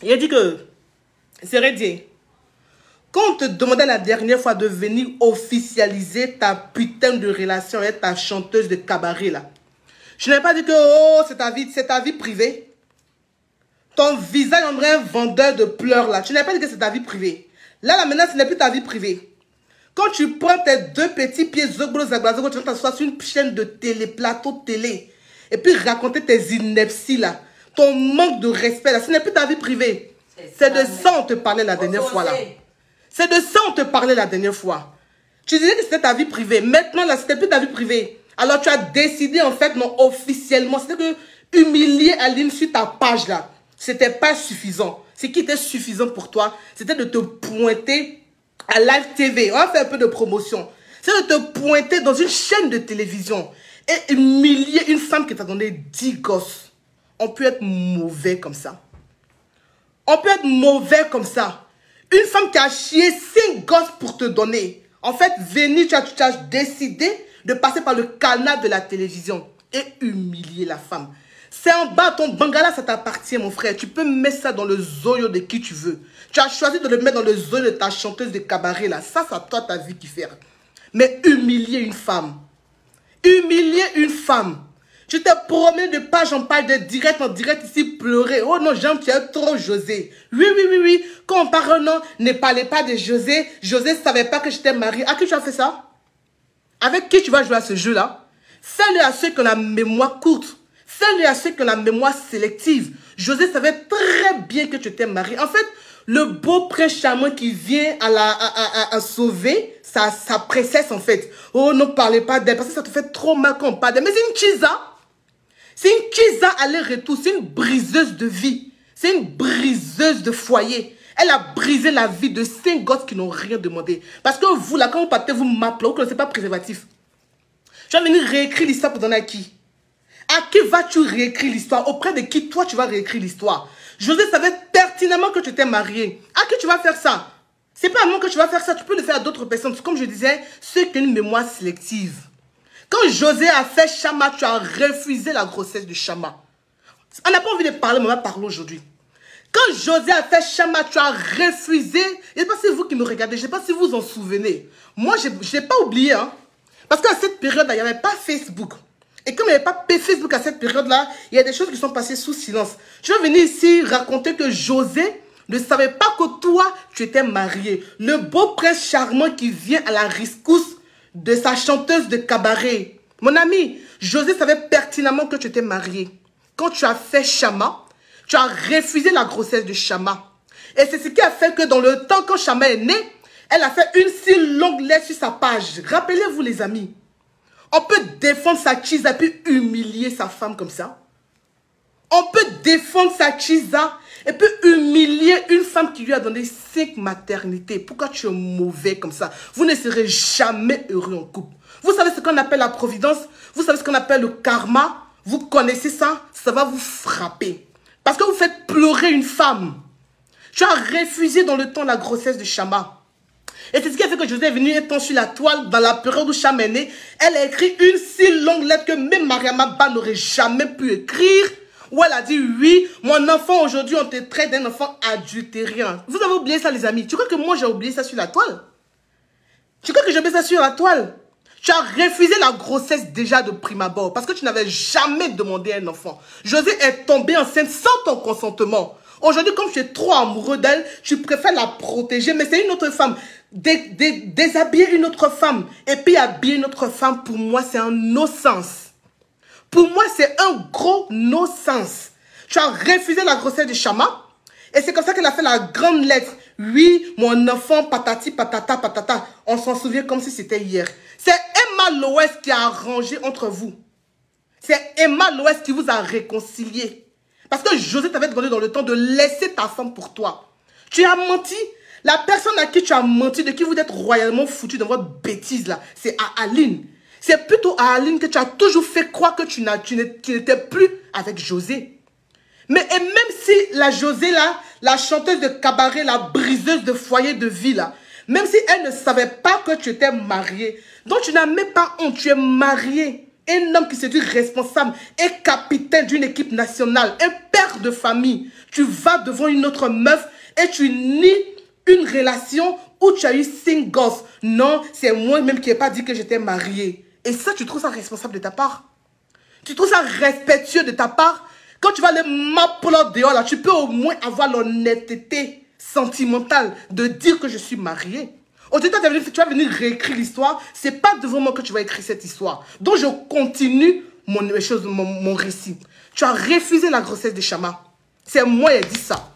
Il a dit que, c'est Reddy, quand on te demandait la dernière fois de venir officialiser ta putain de relation avec ta chanteuse de cabaret là, je n'ai pas dit que oh, c'est ta vie privée. Ton visage en vrai un vendeur de pleurs là. Tu n'as pas dit que c'est ta vie privée. Là maintenant, ce n'est plus ta vie privée. Quand tu prends tes deux petits pieds zogbo zagbazo, tu vas t'asseoir sur une chaîne de télé, plateau télé, et puis raconter tes inepties là, ton manque de respect là, ce n'est plus ta vie privée. C'est de ça on te parlait la dernière fois là. C'est de ça on te parlait la dernière fois. Tu disais que c'était ta vie privée. Maintenant là, c'était plus ta vie privée. Alors tu as décidé en fait, non officiellement, c'était que humilier Aline sur ta page là, c'était pas suffisant. Ce qui était suffisant pour toi, c'était de te pointer à Live TV. On va faire un peu de promotion. C'est de te pointer dans une chaîne de télévision et humilier une femme qui t'a donné 10 gosses. On peut être mauvais comme ça. On peut être mauvais comme ça. Une femme qui a chié 5 gosses pour te donner. En fait, venir, tu as décidé de passer par le canal de la télévision et humilier la femme. C'est en bas, ton bangala, ça t'appartient, mon frère. Tu peux mettre ça dans le zoyo de qui tu veux. Tu as choisi de le mettre dans le zoyo de ta chanteuse de cabaret, là. Ça, c'est à toi ta vie qui fait. Mais humilier une femme. Humilier une femme. Je t'ai promis de page en page, de direct en direct ici, pleurer. Oh non, j'aime, tu es trop José. Oui. Quand on parle, non, ne parlez pas de José. José ne savait pas que j'étais mariée. À qui tu as fait ça? Avec qui tu vas jouer à ce jeu-là? Fais-le à ceux qui ont la mémoire courte. Fais-le à ceux qui ont la mémoire sélective. José savait très bien que tu étais mariée. En fait, le beau prince charmant qui vient à sauver sa princesse, en fait. Oh, ne parlez pas d'elle, parce que ça te fait trop mal quand on parle d'elle. Mais c'est une chisa. C'est une chisa aller-retour. C'est une briseuse de vie. C'est une briseuse de foyer. Elle a brisé la vie de 5 gosses qui n'ont rien demandé. Parce que vous, là, quand vous partez, vous m'appelez, vous ne connaissez pas préservatif. Tu vas venir réécrire l'histoire pour donner à qui? À qui vas-tu réécrire l'histoire? Auprès de qui, toi, tu vas réécrire l'histoire? José savait pertinemment que tu étais marié. À qui tu vas faire ça? C'est pas à moi que tu vas faire ça. Tu peux le faire à d'autres personnes. Comme je disais, ceux qui ont une mémoire sélective. Quand José a fait Chama, tu as refusé la grossesse de Chama. On n'a pas envie de parler, mais on va parler aujourd'hui. Quand José a fait Chama, tu as refusé. Je ne sais pas si c'est vous qui me regardez, je ne sais pas si vous vous en souvenez. Moi, je n'ai pas oublié. Hein, parce qu'à cette période-là, il n'y avait pas Facebook. Et comme il n'y avait pas Facebook à cette période-là, il y a des choses qui sont passées sous silence. Je vais venir ici raconter que José ne savait pas que toi, tu étais marié. Le beau prince charmant qui vient à la rescousse de sa chanteuse de cabaret. Mon ami, José savait pertinemment que tu étais marié. Quand tu as fait Chama, tu as refusé la grossesse de Chama. Et c'est ce qui a fait que dans le temps, quand Chama est née, elle a fait une si longue lettre sur sa page. Rappelez-vous les amis. On peut défendre sa chisa puis humilier sa femme comme ça. On peut défendre sa chisa et puis humilier une femme qui lui a donné 5 maternités. Pourquoi tu es mauvais comme ça? Vous ne serez jamais heureux en couple. Vous savez ce qu'on appelle la providence? Vous savez ce qu'on appelle le karma? Vous connaissez ça? Ça va vous frapper. Parce que vous faites pleurer une femme. Tu as refusé dans le temps la grossesse de Chama. Et c'est ce qui a fait que José est venu étant sur la toile dans la période où Chama est née. Elle a écrit une si longue lettre que même Mariama Ba n'aurait jamais pu écrire. Où elle a dit, oui, mon enfant aujourd'hui, on te traite d'un enfant adultérien. Vous avez oublié ça, les amis? Tu crois que moi, j'ai oublié ça sur la toile? Tu crois que j'ai oublié ça sur la toile? Tu as refusé la grossesse déjà de prime abord parce que tu n'avais jamais demandé un enfant. José est tombée enceinte sans ton consentement. Aujourd'hui, comme tu es trop amoureux d'elle, tu préfères la protéger, mais c'est une autre femme. Déshabiller une autre femme et puis habiller une autre femme, pour moi, c'est un no-sens. Pour moi, c'est un gros no-sens. Tu as refusé la grossesse de Chama et c'est comme ça qu'elle a fait la grande lettre. Oui, mon enfant, patati, patata, patata. On s'en souvient comme si c'était hier. C'est Emma Loès qui a arrangé entre vous. C'est Emma Loès qui vous a réconcilié. Parce que José t'avait demandé dans le temps de laisser ta femme pour toi. Tu as menti. La personne à qui tu as menti, de qui vous êtes royalement foutu dans votre bêtise là, c'est à Aline. C'est plutôt à Aline que tu as toujours fait croire que tu n'étais plus avec José. Mais et même si la José là, la chanteuse de cabaret, la briseuse de foyer de vie là, même si elle ne savait pas que tu étais marié, donc tu n'as même pas honte, tu es marié. Un homme qui se dit responsable et capitaine d'une équipe nationale, un père de famille. Tu vas devant une autre meuf et tu nies une relation où tu as eu 5 gosses. Non, c'est moi-même qui n'ai pas dit que j'étais mariée. Et ça, tu trouves ça responsable de ta part? Tu trouves ça respectueux de ta part? Quand tu vas aller m'appeler dehors, là, tu peux au moins avoir l'honnêteté sentimentale de dire que je suis mariée. Aujourd'hui, tu vas venir réécrire l'histoire. Ce n'est pas devant moi que tu vas écrire cette histoire. Donc, je continue mon récit. Tu as refusé la grossesse de Chama. C'est moi qui ai dit ça.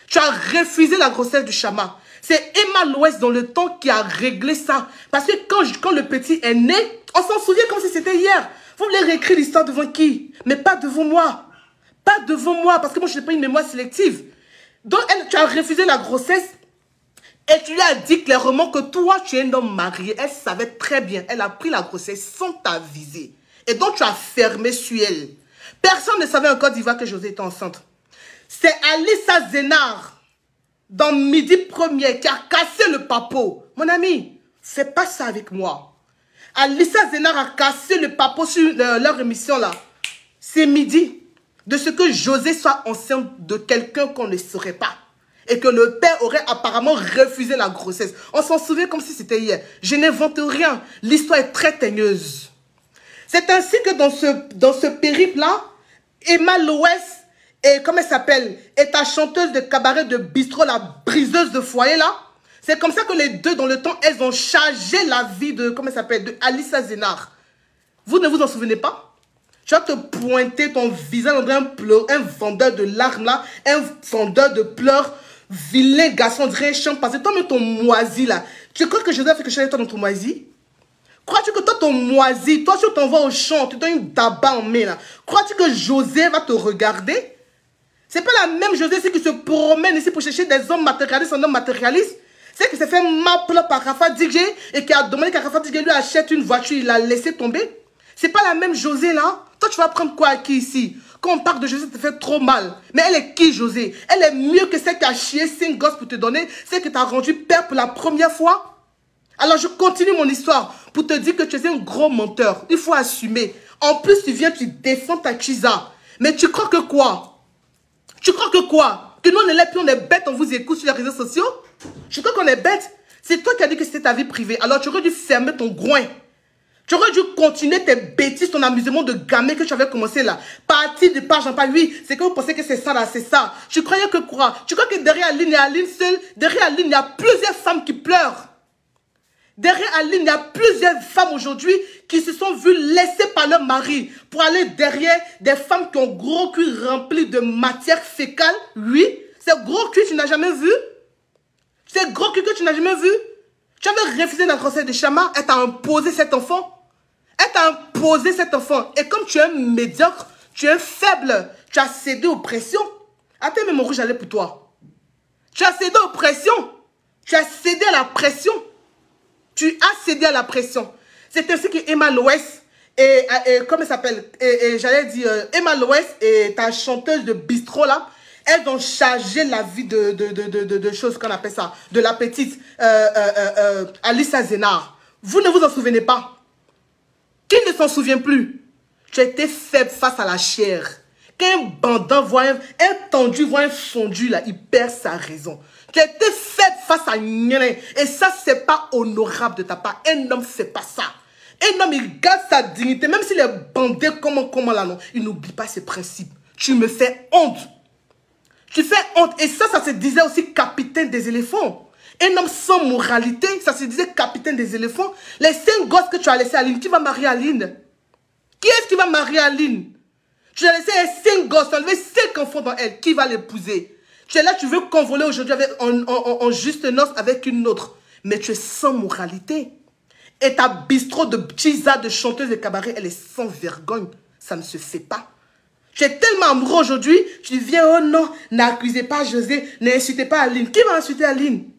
Tu as refusé la grossesse du Chama. C'est Emma Loès dans le temps qui a réglé ça. Parce que quand le petit est né, on s'en souvient comme si c'était hier. Vous voulez réécrire l'histoire devant qui? Mais pas devant moi. Pas devant moi, parce que moi, je n'ai pas une mémoire sélective. Donc, tu as refusé la grossesse et tu lui as dit clairement que toi, tu es un homme marié. Elle savait très bien. Elle a pris la grossesse sans t'aviser. Et donc, tu as fermé sur elle. Personne ne savait en Côte d'Ivoire que José était enceinte. C'est Alissa Zénard, dans Midi Premier, qui a cassé le papeau. Mon ami, fais pas ça avec moi. Alissa Zénard a cassé le papeau sur leur émission là. C'est Midi. De ce que José soit enceinte de quelqu'un qu'on ne saurait pas. Et que le père aurait apparemment refusé la grossesse. On s'en souvient comme si c'était hier. Je n'invente rien. L'histoire est très teigneuse. C'est ainsi que dans ce périple-là, Emma Loès, et comment elle s'appelle, est ta chanteuse de cabaret de bistrot, la briseuse de foyer là. C'est comme ça que les deux, dans le temps, elles ont chargé la vie de, comment elle s'appelle, de Alissa Zénard. Vous ne vous en souvenez pas? Tu vas te pointer ton visage un vendeur de larmes là, un vendeur de pleurs, vilain garçon, on dirait un champ passé. Toi, mais ton moisi là, tu crois que je dois faire quelque chose avec toi dans ton moisi? Crois-tu que toi, ton moisi, toi, si on t'envoie au champ, tu donnes une tabac en main là, crois-tu que José va te regarder? C'est pas la même José qui se promène ici pour chercher des hommes matérialistes, un homme matérialiste. C'est qui s'est fait m'appeler par Rafa Digé et qui a demandé qu'à Rafa Digé lui achète une voiture, il l'a laissé tomber. C'est pas la même José là. Toi, tu vas prendre quoi à qui ici? Quand on parle de José, ça te fait trop mal. Mais elle est qui, José? Elle est mieux que celle qui a chié 5 gosses pour te donner, celle qui t'a rendu père pour la première fois. Alors, je continue mon histoire pour te dire que tu es un gros menteur. Il faut assumer. En plus, tu viens, tu défends ta Chiza. Mais tu crois que quoi? Tu crois que quoi? Que nous, on est là, puis on est bêtes, on vous écoute sur les réseaux sociaux? Je crois qu'on est bêtes. C'est toi qui as dit que c'était ta vie privée. Alors, tu aurais dû fermer ton groin. Tu aurais dû continuer tes bêtises, ton amusement de gamin que tu avais commencé là. Partir de page en page. Oui, c'est que vous pensez que c'est ça là, c'est ça. Tu croyais que quoi? Tu crois que derrière Aline, il y a Aline seule? Derrière Aline, il y a plusieurs femmes qui pleurent. Derrière Aline, il y a plusieurs femmes aujourd'hui qui se sont vues laisser par leur mari pour aller derrière des femmes qui ont gros cul rempli de matière fécale. Oui, c'est gros cul que tu n'as jamais vu. C'est gros cul que tu n'as jamais vu. Tu avais refusé la grossesse de Chama, elle t'a imposé cet enfant. Elle t'a imposé cet enfant. Et comme tu es médiocre, tu es faible, tu as cédé aux pressions. Attends, mais mon rouge allait pour toi. Tu as cédé aux pressions. Tu as cédé à la pression. Tu as cédé à la pression. C'est ainsi que Emma Loès et comment elle s'appelle? J'allais dire Emma Loès et ta chanteuse de bistrot là, elles ont chargé la vie de choses qu'on appelle ça, de la petite Alissa Zénard. Vous ne vous en souvenez pas? Qui ne s'en souvient plus? Tu étais faible face à la chair. Quand un bandant voit un tendu, voit un fondu là, il perd sa raison. Tu étais faible face à Nyélin. Et ça, c'est pas honorable de ta part. Un homme ne fait pas ça. Un homme, il garde sa dignité. Même s'il est bandé, comment là, non. Il n'oublie pas ses principes. Tu me fais honte. Tu fais honte. Et ça se disait aussi capitaine des éléphants. Un homme sans moralité, ça se disait capitaine des éléphants. Les 5 gosses que tu as laissés à Aline, qui va marier Aline? Qui est-ce qui va marier Aline? Tu as laissé les 5 gosses, tu as enlevé 5 enfants dans elle. Qui va l'épouser? Tu es là, tu veux convoler aujourd'hui en juste noce avec une autre. Mais tu es sans moralité. Et ta bistrot de Chiza, de chanteuse de cabaret, elle est sans vergogne. Ça ne se fait pas. Tu es tellement amoureux aujourd'hui, tu viens, oh non, n'accusez pas José, n'insultez pas Aline. Qui va insulter Aline?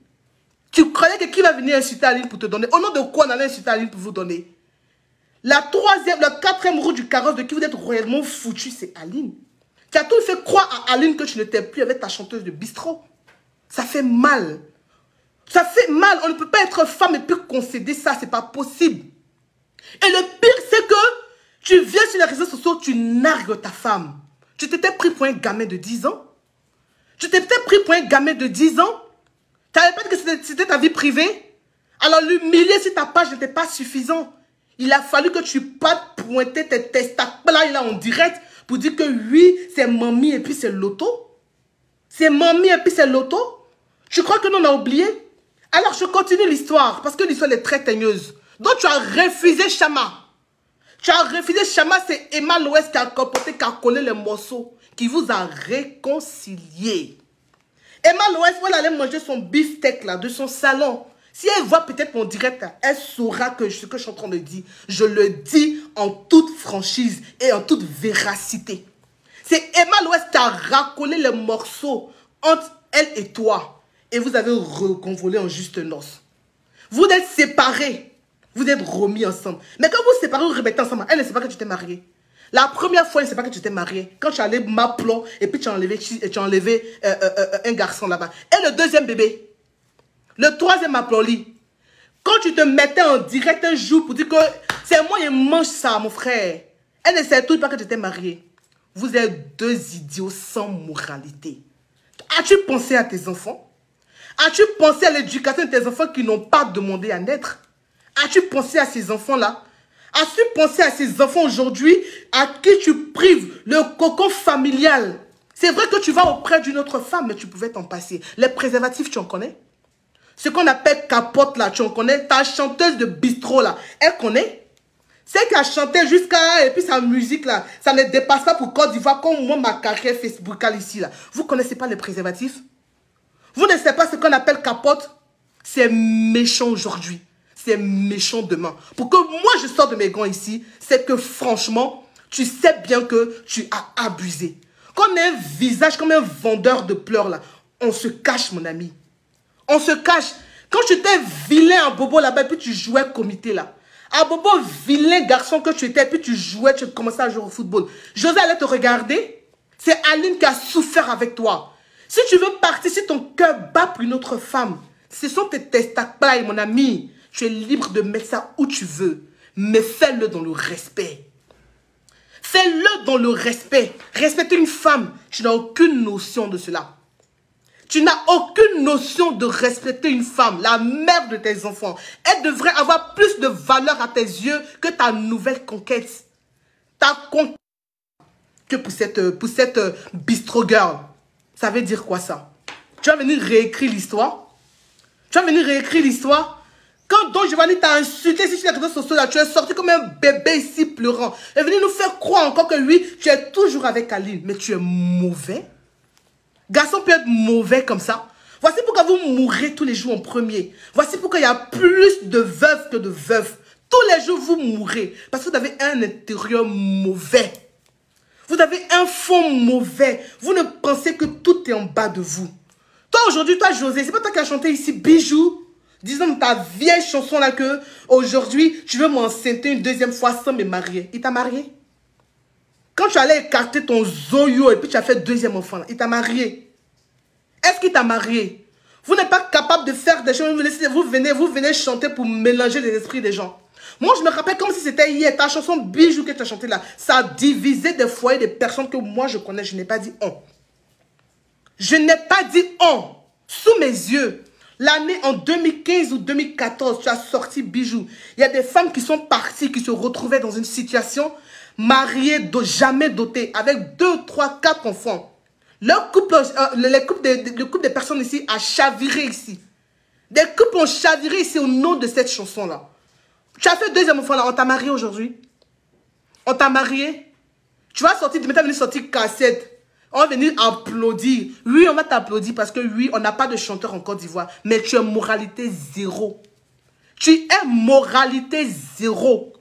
Tu croyais que qui va venir insulter Aline pour te donner? Au nom de quoi on allait insulter Aline pour vous donner? La 4e roue du carrosse de qui vous êtes royalement foutu, c'est Aline. Tu as tout fait croire à Aline que tu n'étais plus avec ta chanteuse de bistrot. Ça fait mal. Ça fait mal. On ne peut pas être femme et puis concéder ça. C'est pas possible. Et le pire, c'est que Tu viens sur les réseaux sociaux, tu nargues ta femme. Tu t'étais pris pour un gamin de 10 ans. Tu t'étais pris pour un gamin de 10 ans. Tu n'avais pas dit que c'était ta vie privée. Alors l'humilier sur ta page n'était pas suffisant. Il a fallu que tu partes pointer tes testacules là en direct pour dire que oui, c'est mamie et puis c'est l'auto. C'est mamie et puis c'est l'auto. Tu crois que nous on a oublié? Alors je continue l'histoire parce que l'histoire est très teigneuse. Donc tu as refusé Chama. Tu as refusé Chama, c'est Emma Loès qui a comporté, qui a collé les morceaux, qui vous a réconcilié. Emma Loès, elle allait manger son beefsteak là, de son salon. Si elle voit peut-être mon direct, elle saura que ce que je suis en train de dire, je le dis en toute franchise et en toute véracité. C'est Emma Loès qui a racolé les morceaux entre elle et toi. Et vous avez reconvolé en juste noces. Vous êtes séparés. Vous êtes remis ensemble. Mais quand vous séparez, vous remettez ensemble, elle ne sait pas que tu t'es marié. La première fois, elle ne sait pas que tu t'es marié. Quand tu allais m'appeler et puis tu as enlevé un garçon là-bas. Et le deuxième bébé. Le troisième applaudi. Quand tu te mettais en direct un jour pour dire que c'est moi qui mange ça, mon frère. Elle ne sait tout pas que tu t'es marié. Vous êtes deux idiots sans moralité. As-tu pensé à tes enfants? As-tu pensé à l'éducation de tes enfants qui n'ont pas demandé à naître? As-tu pensé à ces enfants-là? As-tu pensé à ces enfants aujourd'hui à qui tu prives le cocon familial? C'est vrai que tu vas auprès d'une autre femme, mais tu pouvais t'en passer. Les préservatifs, tu en connais? Ce qu'on appelle capote, là, tu en connais? Ta chanteuse de bistrot, là, elle connaît? Celle qui a chanté jusqu'à... Et puis sa musique, là, ça ne dépasse pas pour Côte d'Ivoire comme moi, ma carrière Facebookale ici, là. Vous ne connaissez pas les préservatifs? Vous ne savez pas ce qu'on appelle capote? C'est méchant aujourd'hui. C'est méchant demain. Pour que moi, je sorte de mes gants ici, c'est que franchement, tu sais bien que tu as abusé. Quand on a un visage comme un vendeur de pleurs, là, on se cache, mon ami. On se cache. Quand tu étais vilain à Bobo là-bas, puis tu jouais comité là. À Bobo, vilain garçon que tu étais, puis tu jouais, tu commençais à jouer au football. José allait te regarder. C'est Aline qui a souffert avec toi. Si tu veux partir, si ton cœur bat pour une autre femme, ce sont tes testacules, mon ami. Tu es libre de mettre ça où tu veux. Mais fais-le dans le respect. Fais-le dans le respect. Respecter une femme, tu n'as aucune notion de cela. Tu n'as aucune notion de respecter une femme, la mère de tes enfants. Elle devrait avoir plus de valeur à tes yeux que ta nouvelle conquête. Ta conquête que pour cette bistro girl. Ça veut dire quoi ça? Tu vas venir réécrire l'histoire? Tu vas venir réécrire l'histoire? Quand Don Giovanni t'a insulté sur les réseaux sociaux, là, tu es sorti comme un bébé ici pleurant. Et venir nous faire croire encore que oui, tu es toujours avec Aline, mais tu es mauvais. Garçon peut être mauvais comme ça. Voici pourquoi vous mourrez tous les jours en premier. Voici pourquoi il y a plus de veuves que de veufs. Tous les jours, vous mourrez. Parce que vous avez un intérieur mauvais. Vous avez un fond mauvais. Vous ne pensez que tout est en bas de vous. Toi, aujourd'hui, toi, José, c'est pas toi qui as chanté ici Bijou, disant ta vieille chanson là que aujourd'hui, tu veux m'enceinter une deuxième fois sans me marier. Il t'a marié? Quand tu allais écarter ton zoyo et puis tu as fait deuxième enfant, il t'a marié. Est-ce qu'il t'a marié? Vous n'êtes pas capable de faire des choses. Vous venez chanter pour mélanger les esprits des gens. Moi, je me rappelle comme si c'était hier. Ta chanson Bijou que tu as chantée là, ça a divisé des foyers des personnes que moi je connais. Je n'ai pas dit on. Je n'ai pas dit on. Sous mes yeux. L'année en 2015 ou 2014, tu as sorti Bijou. Il y a des femmes qui sont parties, qui se retrouvaient dans une situation mariées, jamais dotées, avec 2, 3, 4 enfants. Le couple des personnes ici a chaviré ici. Des couples ont chaviré ici au nom de cette chanson-là. Tu as fait deuxième enfant là, on t'a marié aujourd'hui. On t'a marié. Tu vas sortir, tu vas venir sortir cassette. On va venir applaudir. Oui, on va t'applaudir parce que oui, on n'a pas de chanteur en Côte d'Ivoire. Mais tu es moralité zéro. Tu es moralité zéro.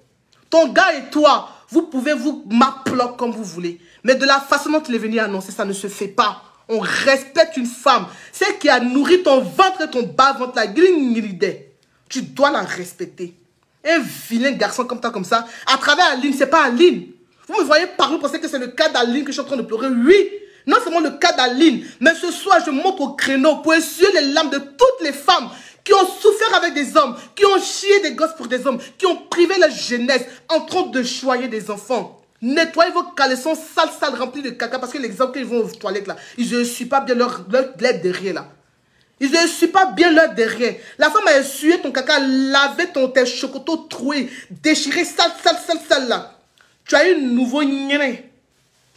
Ton gars et toi, vous pouvez vous m'appeler comme vous voulez. Mais de la façon dont tu es venu annoncer, ça ne se fait pas. On respecte une femme. Celle qui a nourri ton ventre et ton bas-ventre, la gringuilidée. Tu dois la respecter. Un vilain garçon comme toi, comme ça, à travers Aline, c'est pas Aline. Vous me voyez parler, vous pensez que c'est le cas d'Aline que je suis en train de pleurer? Oui, Non seulement le cas d'Aline, mais ce soir, je monte au créneau pour essuyer les larmes de toutes les femmes qui ont souffert avec des hommes, qui ont chié des gosses pour des hommes, qui ont privé la jeunesse en train de choyer des enfants. Nettoyez vos caleçons sales, remplis de caca, parce que l'exemple qu'ils vont aux toilettes là, ils ne suivent pas bien leur derrière là. Ils ne suivent pas bien leur derrière. La femme a essuyé ton caca, lavé tes chocotos troués, déchiré, sale là. Tu as eu un nouveau nyéné.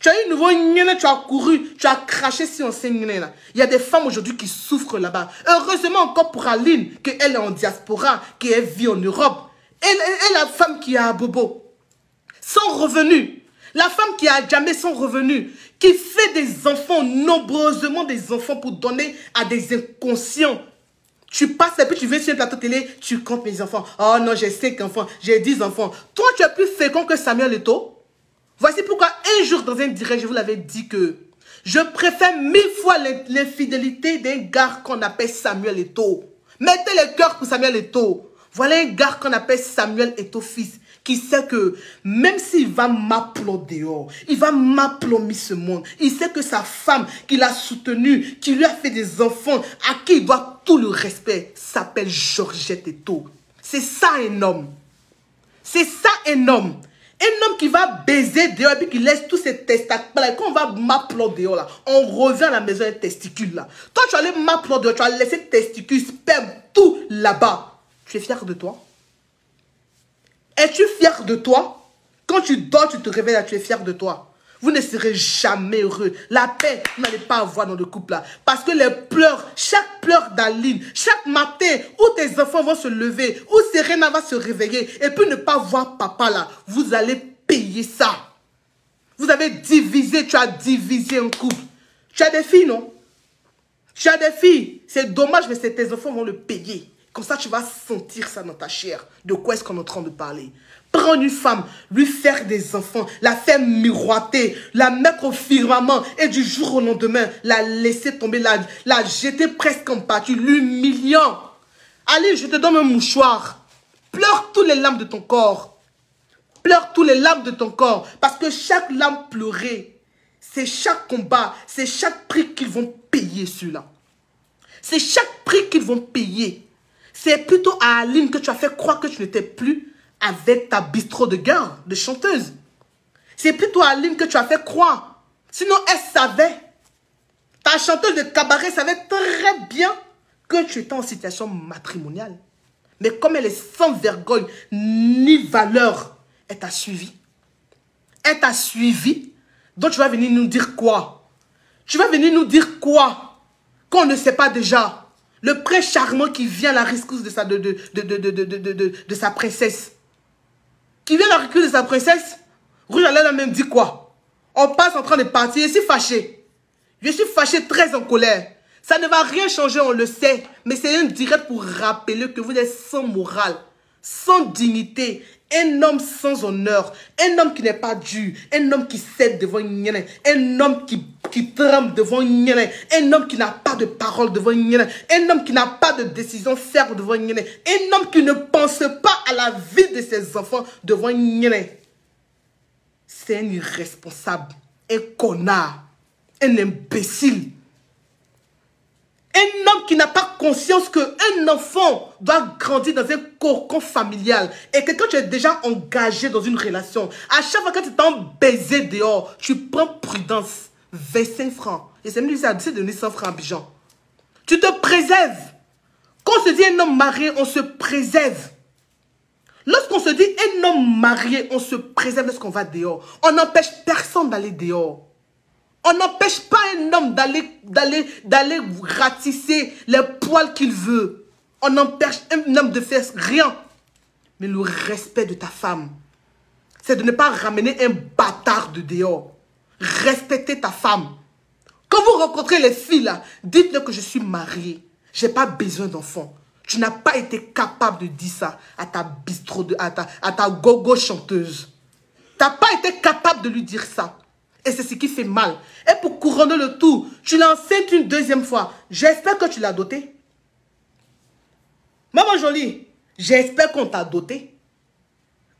Tu as eu un nouveau nyéné, tu as couru, tu as craché sur un nyéné là. Il y a des femmes aujourd'hui qui souffrent là-bas. Heureusement encore pour Aline, qu'elle est en diaspora, qu'elle vit en Europe. Elle la femme qui a un bobo. Sans revenu. La femme qui a jamais son revenu. Qui fait des enfants, nombreusement des enfants pour donner à des inconscients. Tu passes et puis tu viens sur un plateau télé, tu comptes mes enfants. Oh non, j'ai 5 enfants, j'ai 10 enfants. Toi, tu es plus fécond que Samuel Eto'o. Voici pourquoi un jour dans un direct, je vous l'avais dit que je préfère 1000 fois l'infidélité d'un gars qu'on appelle Samuel Eto'o. Mettez le cœur pour Samuel Eto'o. Voilà un gars qu'on appelle Samuel Eto'o fils, qui sait que même s'il va m'applaudir dehors, il va m'applaudir ce monde. Il sait que sa femme qui l'a soutenu, qui lui a fait des enfants, à qui il doit tout le respect, s'appelle Georgette Eto'o. C'est ça un homme. C'est ça un homme. Un homme qui va baiser dehors et puis qui laisse tous ses testacules. Quand on va m'applaudir dehors, là, on revient à la maison des testicules. Là. Toi, tu allais m'applaudir dehors, tu as laissé testicules, sperme, tout là-bas. Tu es fier de toi? Es-tu fier de toi? Quand tu dors, tu te réveilles là, tu es fier de toi. Vous ne serez jamais heureux. La paix, vous n'allez pas avoir dans le couple là. Parce que les pleurs, chaque pleur d'Aline, chaque matin où tes enfants vont se lever, où Serena va se réveiller et puis ne pas voir papa là, vous allez payer ça. Vous avez divisé, tu as divisé un couple. Tu as des filles, non? Tu as des filles. C'est dommage, mais tes enfants vont le payer. Comme ça, tu vas sentir ça dans ta chair. De quoi est-ce qu'on est en train de parler? Prendre une femme, lui faire des enfants, la faire miroiter, la mettre au firmament et du jour au lendemain, la laisser tomber, la jeter presque en pâture, l'humiliant. Allez, je te donne un mouchoir. Pleure tous les larmes de ton corps. Pleure tous les larmes de ton corps. Parce que chaque larme pleurée, c'est chaque combat, c'est chaque prix qu'ils vont payer celui-là. C'est chaque prix qu'ils vont payer. C'est plutôt à Aline que tu as fait croire que tu n'étais plus avec ta bistrot de gars, de chanteuse. C'est plutôt à Aline que tu as fait croire. Sinon, elle savait. Ta chanteuse de cabaret savait très bien que tu étais en situation matrimoniale. Mais comme elle est sans vergogne ni valeur, elle t'a suivi. Elle t'a suivi. Donc tu vas venir nous dire quoi? Tu vas venir nous dire quoi? Qu'on ne sait pas déjà. Le prince charmant qui vient à la rescousse de sa princesse. Qui vient à la rescousse de sa princesse. Rouge à lèvres même dit quoi? On passe en train de partir. Je suis fâché. Je suis fâché, très en colère. Ça ne va rien changer, on le sait. Mais c'est un direct pour rappeler que vous êtes sans morale, sans dignité. Un homme sans honneur, un homme qui n'est pas dur, un homme qui cède devant Nyene, un homme qui tremble devant Nyene, un homme qui n'a pas de parole devant Nyene, un homme qui n'a pas de décision ferme devant Nyene, un homme qui ne pense pas à la vie de ses enfants devant Nyene. C'est un irresponsable, un connard, un imbécile. Un homme qui n'a pas conscience qu'un enfant doit grandir dans un cocon familial et que quand tu es déjà engagé dans une relation, à chaque fois que tu t'en baiser dehors, tu prends prudence. 25 francs. Et c'est même lui, c'est donné 100 francs à Abidjan. Tu te préserves. Quand on se dit un homme marié, on se préserve. Lorsqu'on se dit un homme marié, on se préserve lorsqu'on va dehors. On n'empêche personne d'aller dehors. On n'empêche pas un homme d'aller ratisser les poils qu'il veut. On n'empêche un homme de faire rien. Mais le respect de ta femme, c'est de ne pas ramener un bâtard de dehors. Respectez ta femme. Quand vous rencontrez les filles là, dites-leur que je suis mariée. Je n'ai pas besoin d'enfants. Tu n'as pas été capable de dire ça à ta bistrot, à ta gogo chanteuse. Tu n'as pas été capable de lui dire ça. Et c'est ce qui fait mal. Et pour couronner le tout, tu l'enceintes une deuxième fois. J'espère que tu l'as dotée. Maman jolie, j'espère qu'on t'a doté.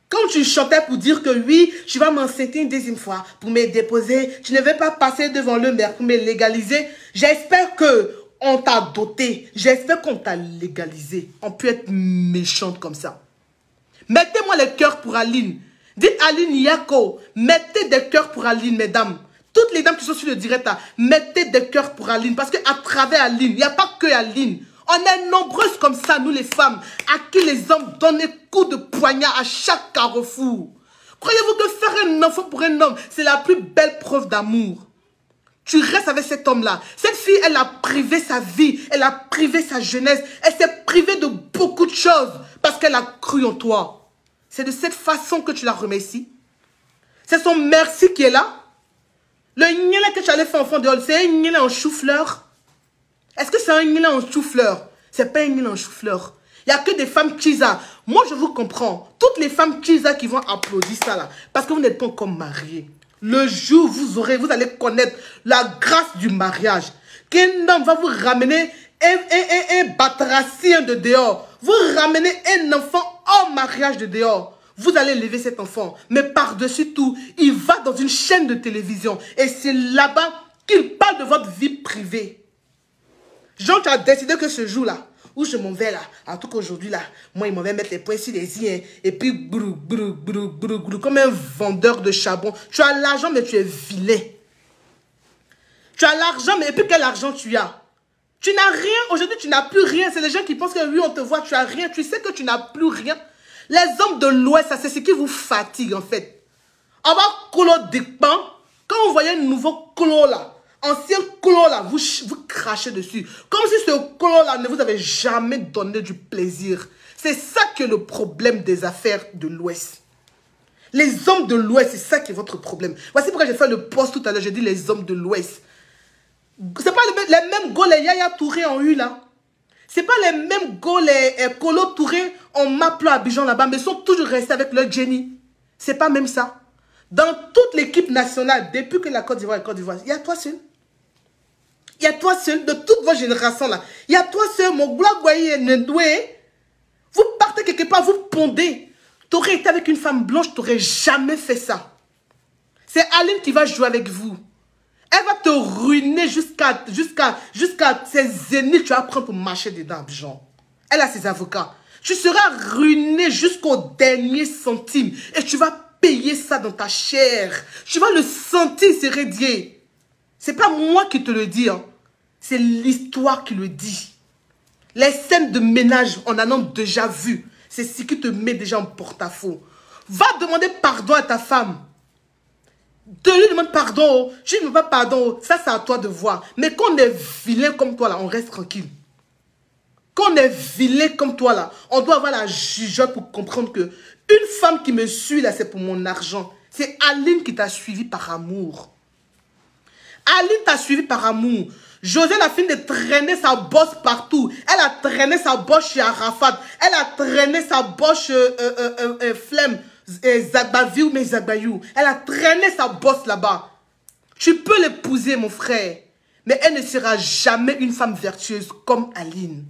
Quand tu chantais pour dire que oui, tu vas m'enceinter une deuxième fois pour me déposer, tu ne veux pas passer devant le maire pour me légaliser, j'espère que on t'a doté, j'espère qu'on t'a légalisé. On peut être méchante comme ça. Mettez-moi les cœurs pour Aline. Dites Aline Yako, mettez des cœurs pour Aline, mesdames. Toutes les dames qui sont sur le direct, là, mettez des cœurs pour Aline. Parce qu'à travers Aline, il n'y a pas que Aline. On est nombreuses comme ça, nous les femmes, à qui les hommes donnent des coups de poignard à chaque carrefour. Croyez-vous que faire un enfant pour un homme, c'est la plus belle preuve d'amour? Tu restes avec cet homme-là. Cette fille, elle a privé sa vie, elle a privé sa jeunesse, elle s'est privée de beaucoup de choses parce qu'elle a cru en toi. C'est de cette façon que tu la remercies. C'est son merci qui est là. Le gnélé que tu allais faire enfant dehors, c'est un gnélé en chou-fleur. Est-ce que c'est un gnélé en chou-fleur? C'est pas un gnélé en chou-fleur. Il n'y a que des femmes chisa. Moi, je vous comprends. Toutes les femmes chisa qui vont applaudir ça là, parce que vous n'êtes pas encore mariés. Le jour où vous allez connaître la grâce du mariage. Qu'un homme va vous ramener un batracien de dehors. Vous ramenez un enfant en mariage de dehors. Vous allez lever cet enfant. Mais par-dessus tout, il va dans une chaîne de télévision. Et c'est là-bas qu'il parle de votre vie privée. Jean, tu as décidé que ce jour-là, où je m'en vais là, en tout cas aujourd'hui là, moi il m'en va mettre les poings sur les yeux, et puis brou, brou, brou, brou, brou, comme un vendeur de charbon. Tu as l'argent mais tu es vilain. Tu as l'argent mais et puis quel argent tu as? Tu n'as rien, aujourd'hui tu n'as plus rien. C'est les gens qui pensent que oui on te voit, tu as rien. Tu sais que tu n'as plus rien. Les hommes de l'Ouest, c'est ce qui vous fatigue en fait. On va colo des pains. Quand vous voyez un nouveau colo là, ancien colo là, vous crachez dessus. Comme si ce colo là ne vous avait jamais donné du plaisir. C'est ça que le problème des affaires de l'Ouest. Les hommes de l'Ouest, c'est ça qui est votre problème. Voici pourquoi j'ai fait le post tout à l'heure, j'ai dit les hommes de l'Ouest. C'est pas les mêmes go les Yaya Touré ont eu là. C'est pas les mêmes go les Kolo Touré en m'appelant à Abidjan là-bas, mais ils sont toujours restés avec leur Jenny. C'est pas même ça. Dans toute l'équipe nationale, depuis que la Côte d'Ivoire est Côte d'Ivoire, il y a toi seul. Il y a toi seul, de toute vos générations là. Il y a toi seul, mon Gloagoye Ndoué. Vous partez quelque part, vous pondez. Tu aurais été avec une femme blanche, tu n'aurais jamais fait ça. C'est Aline qui va jouer avec vous. Elle va te ruiner jusqu'à ses zéniths. Tu vas prendre pour marcher dedans, Abidjan. Elle a ses avocats. Tu seras ruiné jusqu'au dernier centime. Et tu vas payer ça dans ta chair. Tu vas le sentir, c'est rédié. C'est pas moi qui te le dis. Hein. C'est l'histoire qui le dit. Les scènes de ménage, on en a déjà vu. C'est ce qui te met déjà en porte-à-faux. Va demander pardon à ta femme. Tu lui demandes pardon. Tu ne veux pas pardon. Ça, c'est à toi de voir. Mais quand on est vilain comme toi, là, on reste tranquille. Quand on est vilain comme toi, là, on doit avoir la jugeote pour comprendre que une femme qui me suit, là, c'est pour mon argent. C'est Aline qui t'a suivi par amour. Aline t'a suivi par amour. José a fini de traîner sa bosse partout. Elle a traîné sa bosse chez Arafat. Elle a traîné sa bosse Flemme. Zagbaviou, mais Zagbayou. Elle a traîné sa bosse là-bas. Tu peux l'épouser, mon frère. Mais elle ne sera jamais une femme vertueuse comme Aline.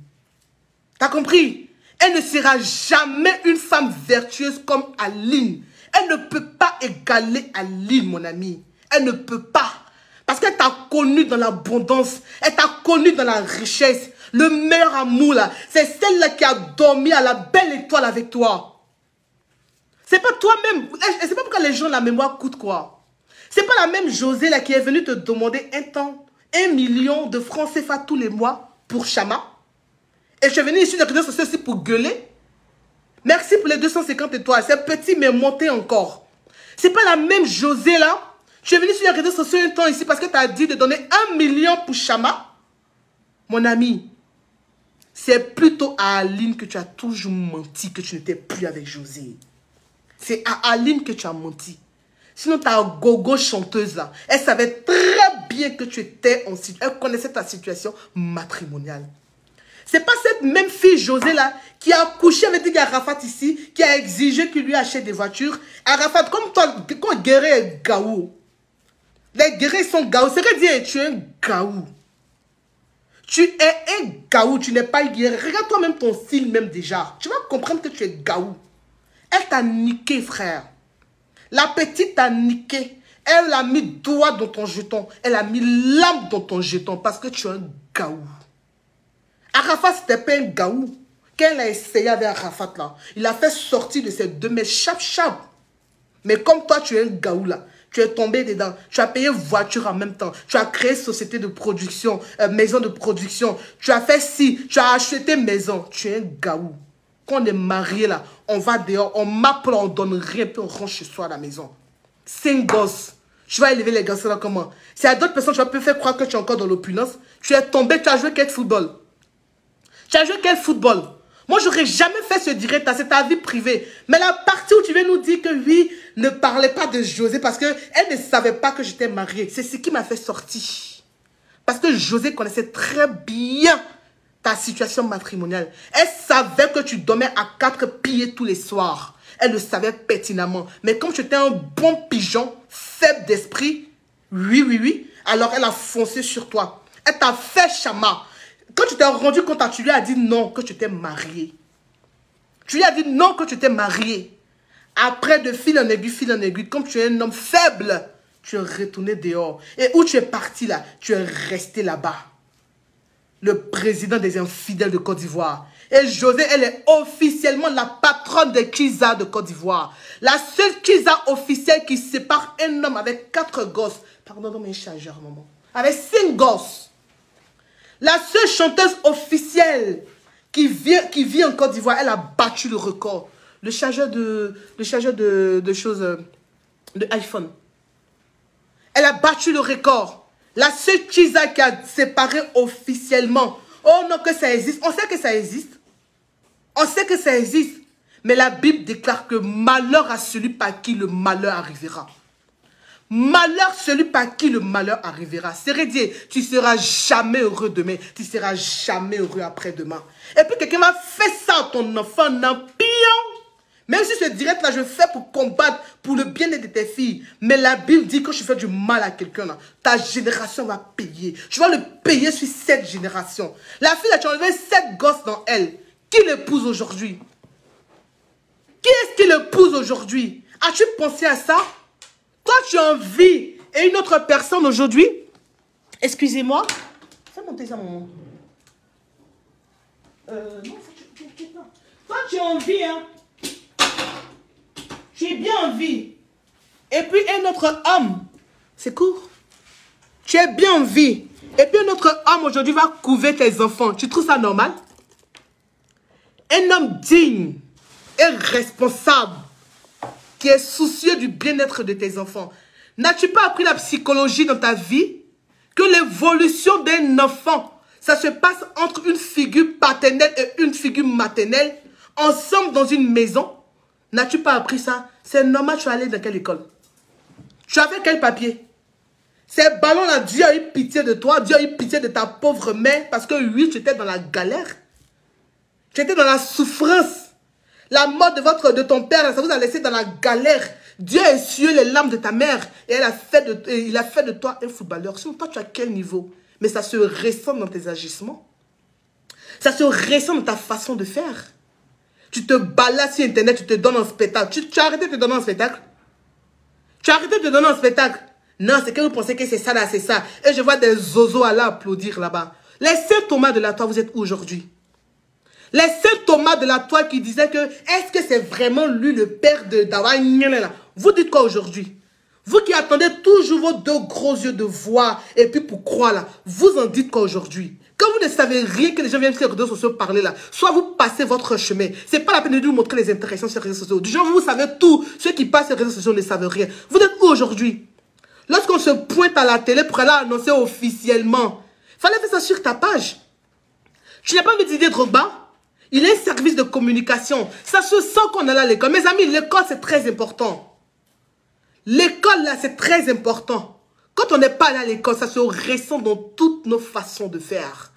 T'as compris? Elle ne sera jamais une femme vertueuse comme Aline. Elle ne peut pas égaler Aline, mon ami. Elle ne peut pas. Parce qu'elle t'a connu dans l'abondance. Elle t'a connu dans la richesse. Le meilleur amour, là, c'est celle-là qui a dormi à la belle étoile avec toi. C'est pas toi-même. C'est pas pourquoi les gens, la mémoire coûte quoi. C'est pas la même José, là, qui est venue te demander 1 million de francs CFA tous les mois pour Chama. Et je suis venue ici de réseaux sociaux aussi pour gueuler. Merci pour les 250 étoiles. C'est petit, mais monté encore. C'est pas la même José, là. Je suis venu sur les réseaux sociaux un temps ici parce que tu as dit de donner 1 million pour Chama. Mon ami, c'est plutôt à Aline que tu as toujours menti que tu n'étais plus avec José. C'est à Aline que tu as menti. Sinon, ta gogo chanteuse là, elle savait très bien que tu étais en situation. Elle connaissait ta situation matrimoniale. C'est pas cette même fille José là qui a couché avec Arafat ici, qui a exigé qu'il lui achète des voitures. Arafat, comme toi, quand Guéré est gaou. Les guerriers sont gaou. C'est que dire, tu es un gaou. Tu es un gaou. Tu n'es pas guerrier. Regarde toi-même ton style même déjà. Tu vas comprendre que tu es gaou. Elle t'a niqué, frère. La petite t'a niqué. Elle a mis doigt dans ton jeton. Elle a mis lampe dans ton jeton parce que tu es un gaou. Arafat, c'était pas un gaou. Quand elle a essayé avec Arafat, là, il a fait sortir de ses 2 mètres, chap. Mais comme toi, tu es un gaou, là. Tu es tombé dedans. Tu as payé voiture en même temps. Tu as créé société de production, maison de production. Tu as fait ci. Tu as acheté maison. Tu es un gaou. Quand on est marié, là, on va dehors, on m'appelle, on donne rien, puis on rentre chez soi à la maison. 5 gosses. Tu vas élever les gosses là comment? Si à d'autres personnes, tu vas peut faire croire que tu es encore dans l'opulence. Tu es tombé, tu as joué quel football? Tu as joué quel football? Moi, j'aurais jamais fait ce direct, c'est ta vie privée. Mais la partie où tu viens nous dire que oui, ne parlez pas de José parce qu'elle ne savait pas que j'étais mariée. C'est ce qui m'a fait sortir. Parce que José connaissait très bien ta situation matrimoniale. Elle savait que tu dormais à 4 pieds tous les soirs. Elle le savait pertinemment. Mais comme tu étais un bon pigeon, faible d'esprit, oui, alors elle a foncé sur toi. Elle t'a fait chama. Quand tu t'es rendu compte, tu lui as dit non, que tu t'es marié. Tu lui as dit non, que tu t'es marié. Après, de fil en aiguille, comme tu es un homme faible, tu es retourné dehors. Et où tu es parti là, tu es resté là-bas. Le président des infidèles de Côte d'Ivoire. Et José, elle est officiellement la patronne des Kiza de Côte d'Ivoire. La seule Kiza officielle qui sépare un homme avec 4 gosses. Pardon, donne-moi un chargeur, maman. Avec 5 gosses. La seule chanteuse officielle qui vit en Côte d'Ivoire, elle a battu le record. Le chargeur de choses, de iPhone. Elle a battu le record. La seule Kiza qui a séparé officiellement. Oh non, que ça existe. On sait que ça existe. On sait que ça existe. Mais la Bible déclare que malheur à celui par qui le malheur arrivera. Malheur celui par qui le malheur arrivera. Sérédier, tu ne seras jamais heureux demain. Tu ne seras jamais heureux après-demain. Et puis quelqu'un m'a fait ça à ton enfant en pion. Même si ce direct-là, je fais pour combattre, pour le bien-être de tes filles. Mais la Bible dit que je fais du mal à quelqu'un, ta génération va payer. Tu vas le payer sur cette génération. La fille, là, tu as enlevé 7 gosses dans elle. Qui l'épouse aujourd'hui? Qui est-ce qui l'épouse aujourd'hui? As-tu pensé à ça? Toi, tu as envie et une autre personne aujourd'hui. Excusez-moi. Fais monter ça, maman. Non, t'inquiète pas. Toi, tu as envie, hein. Tu es bien en vie. Et puis un autre homme. C'est court. Tu es bien en vie. Et puis un autre homme aujourd'hui va couver tes enfants. Tu trouves ça normal? Un homme digne et responsable qui est soucieux du bien-être de tes enfants. N'as-tu pas appris la psychologie dans ta vie? Que l'évolution d'un enfant, ça se passe entre une figure paternelle et une figure maternelle, ensemble dans une maison. N'as-tu pas appris ça? C'est normal, tu es allé dans quelle école? Tu as fait quel papier? Ces ballons-là, Dieu a eu pitié de toi, Dieu a eu pitié de ta pauvre mère, parce que oui, tu étais dans la galère. Tu étais dans la souffrance. La mort de ton père, ça vous a laissé dans la galère. Dieu a essuyé les larmes de ta mère et il a fait de toi un footballeur. Sinon, toi, tu as quel niveau? Mais ça se ressent dans tes agissements. Ça se ressent dans ta façon de faire. Tu te balades sur Internet, tu te donnes un spectacle. Tu as arrêté de te donner un spectacle? Tu as arrêté de te donner un spectacle? Non, c'est que vous pensez que c'est ça, là, c'est ça. Et je vois des zozos à applaudir là-bas. Les saints Thomas de la Toile, vous êtes où aujourd'hui? Les saints Thomas de la Toile qui disaient que est-ce que c'est vraiment lui le père de Dawa? Vous dites quoi aujourd'hui? Vous qui attendez toujours vos 2 gros yeux de voir et puis pour croire là, vous en dites quoi aujourd'hui? Quand vous ne savez rien que les gens viennent sur les réseaux sociaux parler là, soit vous passez votre chemin. C'est pas la peine de nous montrer les intéressants sur les réseaux sociaux. Du genre, vous savez tout. Ceux qui passent sur les réseaux sociaux ne savent rien. Vous êtes où aujourd'hui? Lorsqu'on se pointe à la télé pour aller annoncer officiellement, fallait faire ça sur ta page. Tu n'as pas envie de Didier Drogba? Il est un service de communication. Ça se sent qu'on est là à l'école. Mes amis, l'école, c'est très important. L'école, là, c'est très important. Quand on n'est pas allé à l'école, ça se ressent dans toutes nos façons de faire.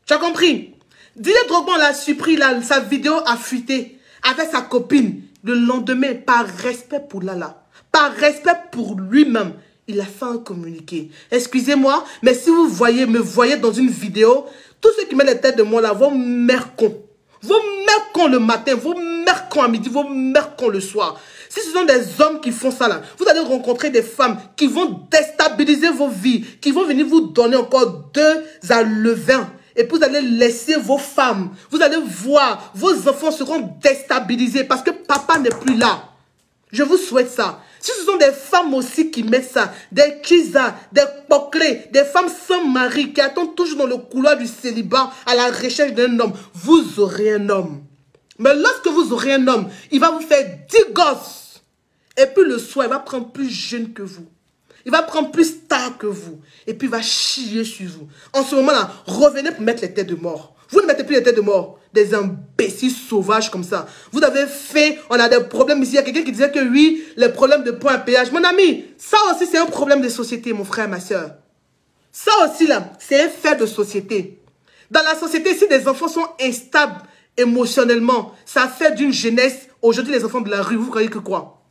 Tu as compris? Didier Drogba, on l'a surpris, là, sa vidéo a fuité avec sa copine. Le lendemain, par respect pour Lala, par respect pour lui-même, il a fait un communiqué. Excusez-moi, mais si vous me voyez dans une vidéo, tous ceux qui mettent la tête de moi là, vos mères cons. Vos mères cons le matin, vos mères mercons à midi, vos mercons le soir. Si ce sont des hommes qui font ça là, vous allez rencontrer des femmes qui vont déstabiliser vos vies, qui vont venir vous donner encore 2 à levain. Et puis vous allez laisser vos femmes. Vous allez voir, vos enfants seront déstabilisés parce que papa n'est plus là. Je vous souhaite ça. Si ce sont des femmes aussi qui mettent ça, des Kiza, des Poclés, des femmes sans mari qui attendent toujours dans le couloir du célibat à la recherche d'un homme, vous aurez un homme. Mais lorsque vous aurez un homme, il va vous faire 10 gosses. Et puis le soir, il va prendre plus jeune que vous. Il va prendre plus star que vous. Et puis il va chier sur vous. En ce moment-là, revenez pour mettre les têtes de mort. Vous ne mettez plus les têtes de mort. Des imbéciles sauvages comme ça. Vous avez fait, on a des problèmes ici. Il y a quelqu'un qui disait que oui, les problèmes de points à péage. Mon ami, ça aussi c'est un problème de société, mon frère, ma soeur. Ça aussi là, c'est un fait de société. Dans la société, si des enfants sont instables émotionnellement, ça fait d'une jeunesse. Aujourd'hui, les enfants de la rue, vous croyez que quoi?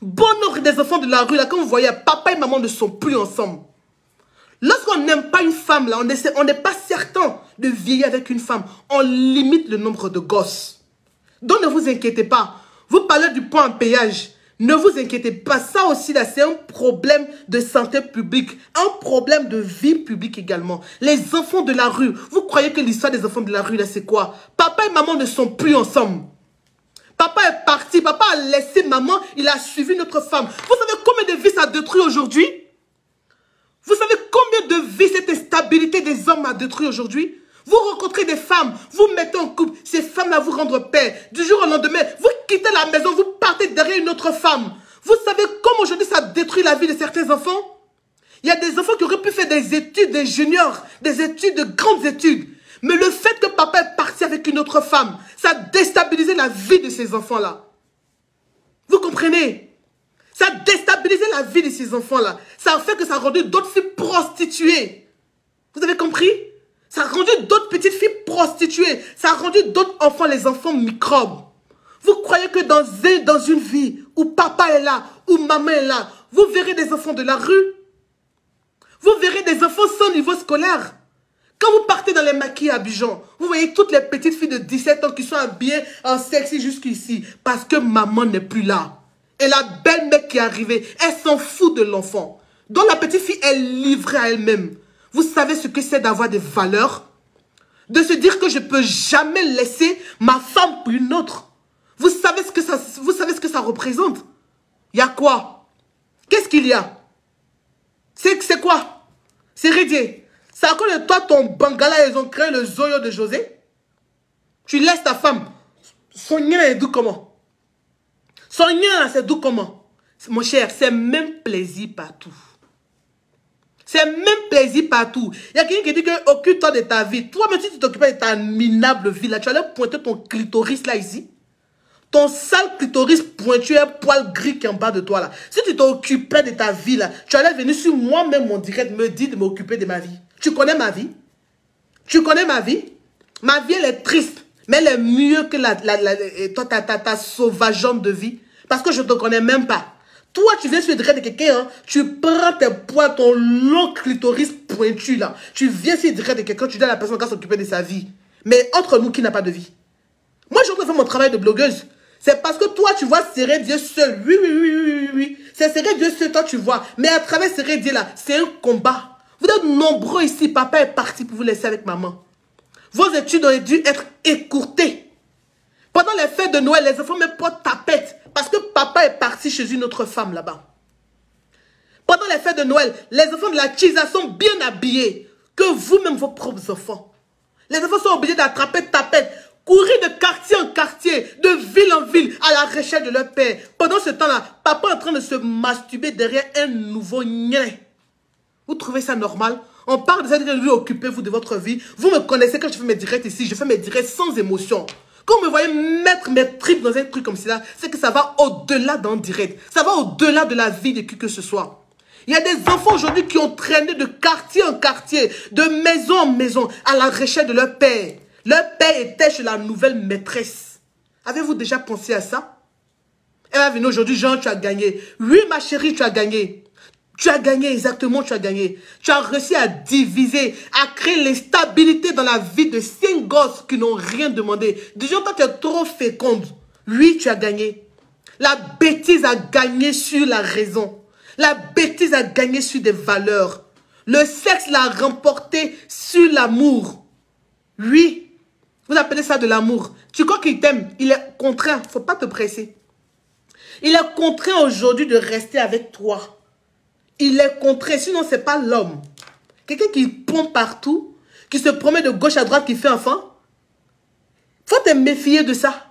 Bon nombre des enfants de la rue, là, quand vous voyez, papa et maman ne sont plus ensemble. Lorsqu'on n'aime pas une femme, là, on n'est pas certain de vieillir avec une femme. On limite le nombre de gosses. Donc ne vous inquiétez pas. Vous parlez du point en péage. Ne vous inquiétez pas. Ça aussi, là, c'est un problème de santé publique. Un problème de vie publique également. Les enfants de la rue. Vous croyez que l'histoire des enfants de la rue, là, c'est quoi? Papa et maman ne sont plus ensemble. Papa est parti. Papa a laissé maman. Il a suivi notre femme. Vous savez combien de vies ça détruit aujourd'hui? Vous savez combien de vies cette instabilité des hommes a détruit aujourd'hui? Vous rencontrez des femmes, vous mettez en couple, ces femmes-là vous rendent paix. Du jour au lendemain, vous quittez la maison, vous partez derrière une autre femme. Vous savez comment aujourd'hui ça détruit la vie de certains enfants? Il y a des enfants qui auraient pu faire des études d'ingénieurs, des études de grandes études. Mais le fait que papa est parti avec une autre femme, ça a déstabilisé la vie de ces enfants-là. Vous comprenez? Ça a déstabilisé la vie de ces enfants-là. Ça a fait que ça a rendu d'autres filles prostituées. Vous avez compris? Ça a rendu d'autres petites filles prostituées. Ça a rendu d'autres enfants, les enfants microbes. Vous croyez que dans une vie où papa est là, où maman est là, vous verrez des enfants de la rue? Vous verrez des enfants sans niveau scolaire. Quand vous partez dans les maquis à Abidjan, vous voyez toutes les petites filles de 17 ans qui sont habillées en sexy jusqu'ici parce que maman n'est plus là. Et la belle-mère qui est arrivée, elle s'en fout de l'enfant. Donc la petite fille est livrée à elle-même. Vous savez ce que c'est d'avoir des valeurs? De se dire que je ne peux jamais laisser ma femme pour une autre. Vous savez ce que ça représente? Il y a quoi? Qu'est-ce qu'il y a? C'est quoi? C'est Rédier. C'est à cause de toi, ton bangala, ils ont créé le Zoyo de José. Tu laisses ta femme. Son lien est doux comment? Son lien, c'est doux comment? Mon cher, c'est même plaisir partout. C'est même plaisir partout. Il y a quelqu'un qui dit que occupe-toi de ta vie. Toi-même, si tu t'occupais de ta minable vie, là, tu allais pointer ton clitoris là, ici. Ton sale clitoris pointu, un poil gris qui est en bas de toi là. Si tu t'occupais de ta vie là, tu allais venir sur moi-même mon direct me dire de m'occuper de ma vie. Tu connais ma vie? Tu connais ma vie? Ma vie, elle est triste. Mais elle est mieux que ta sauvageante de vie. Parce que je ne te connais même pas. Toi, tu viens sur le direct de quelqu'un, hein, tu prends tes poings, ton long clitoris pointu là. Tu viens sur le direct de quelqu'un, tu dis à la personne qu'à s'occuper de sa vie. Mais entre nous, qui n'a pas de vie? Moi, je suis en train de faire mon travail de blogueuse. C'est parce que toi, tu vois serrer Dieu seul. Oui. C'est serrer Dieu seul, toi, tu vois. Mais à travers serrer Dieu là, c'est un combat. Vous êtes nombreux ici. Papa est parti pour vous laisser avec maman. Vos études auraient dû être écourtées. Pendant les fêtes de Noël, les enfants me portent tapette. Parce que papa est parti chez une autre femme là-bas. Pendant les fêtes de Noël, les enfants de la Chiza sont bien habillés que vous-même, vos propres enfants. Les enfants sont obligés d'attraper tapette, courir de quartier en quartier, de ville en ville, à la recherche de leur père. Pendant ce temps-là, papa est en train de se masturber derrière un nouveau nien. Vous trouvez ça normal? On parle de ça, de lui occupez-vous de votre vie. Vous me connaissez quand je fais mes directs ici, je fais mes directs sans émotion. Quand vous me voyez mettre mes tripes dans un truc comme cela, c'est que ça va au-delà d'un direct. Ça va au-delà de la vie de qui que ce soit. Il y a des enfants aujourd'hui qui ont traîné de quartier en quartier, de maison en maison, à la recherche de leur père. Leur père était chez la nouvelle maîtresse. Avez-vous déjà pensé à ça? Elle va venir aujourd'hui, Jean, tu as gagné. Oui, ma chérie, tu as gagné. Tu as gagné, exactement, tu as gagné. Tu as réussi à diviser, à créer l'instabilité dans la vie de 5 gosses qui n'ont rien demandé. Déjà, toi, tu es trop féconde. Oui, tu as gagné. La bêtise a gagné sur la raison. La bêtise a gagné sur des valeurs. Le sexe l'a remporté sur l'amour. Oui, vous appelez ça de l'amour. Tu crois qu'il t'aime, il est contraint, il ne faut pas te presser. Il est contraint aujourd'hui de rester avec toi. Il est contraint, sinon ce n'est pas l'homme. Quelqu'un qui pompe partout, qui se promène de gauche à droite, qui fait enfant. Il faut te méfier de ça.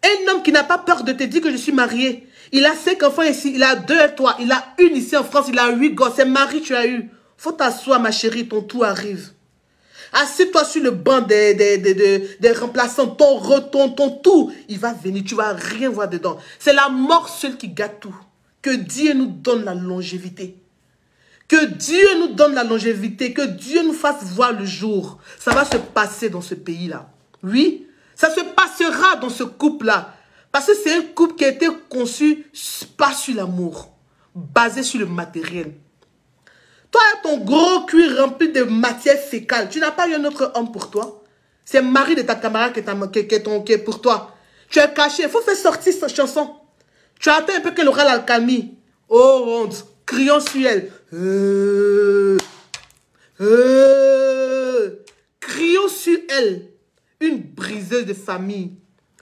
Un homme qui n'a pas peur de te dire que je suis marié. Il a 5 enfants ici, il a 2 et toi. Il a une ici en France, il a 8 gosses. C'est mari tu as eu. Faut t'asseoir ma chérie, ton tour arrive. Assieds-toi sur le banc des remplaçants, ton tour. Il va venir, tu vas rien voir dedans. C'est la mort seule qui gâte tout. Que Dieu nous donne la longévité. Que Dieu nous donne la longévité. Que Dieu nous fasse voir le jour. Ça va se passer dans ce pays-là. Oui, ça se passera dans ce couple-là. Parce que c'est un couple qui a été conçu pas sur l'amour, basé sur le matériel. Toi, ton gros cuir rempli de matière fécale, tu n'as pas eu un autre homme pour toi. C'est le mari de ta camarade qui est pour toi. Tu es caché, il faut faire sortir cette chanson. Tu attends un peu qu'elle aura l'alcalmie. Oh, honte, crions sur elle. Crions sur elle. Une briseuse de famille,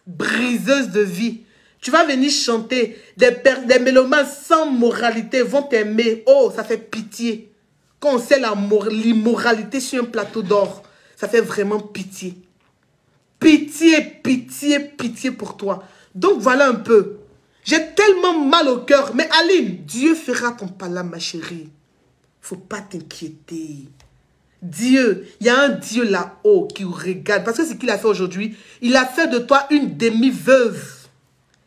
briseuse de vie. Tu vas venir chanter, des mélomanes sans moralité vont t'aimer. Oh, ça fait pitié. Quand on sait l'immoralité sur un plateau d'or, ça fait vraiment pitié. Pitié, pitié, pitié pour toi. Donc voilà un peu. J'ai tellement mal au cœur. Mais Aline, Dieu fera ton pala, ma chérie. Faut pas t'inquiéter. Dieu, il y a un Dieu là-haut qui regarde. Parce que ce qu'il a fait aujourd'hui, il a fait de toi une demi-veuve.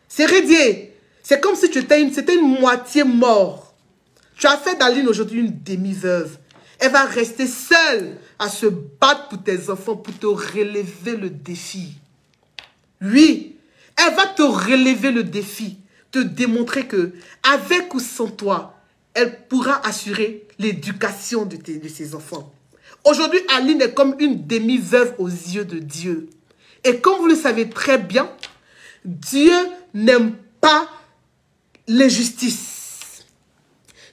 C'est rédié. C'est comme si c'était une moitié mort. Tu as fait d'Aline aujourd'hui une demi-veuve. Elle va rester seule à se battre pour tes enfants, pour te relever le défi. Oui, elle va te relever le défi, te démontrer que, avec ou sans toi, elle pourra assurer l'éducation de ses enfants. Aujourd'hui, Aline est comme une demi-veuve aux yeux de Dieu. Et comme vous le savez très bien, Dieu n'aime pas l'injustice.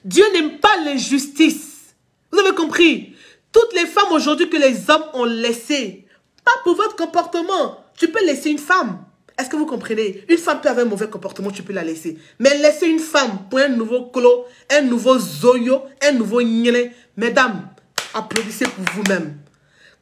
Dieu n'aime pas l'injustice. Vous avez compris? Toutes les femmes aujourd'hui que les hommes ont laissées, pas pour votre comportement. Tu peux laisser une femme. Est-ce que vous comprenez? Une femme peut avoir un mauvais comportement, tu peux la laisser. Mais laisser une femme pour un nouveau clos, un nouveau zoyo, un nouveau nyele, mesdames, applaudissez pour vous-même.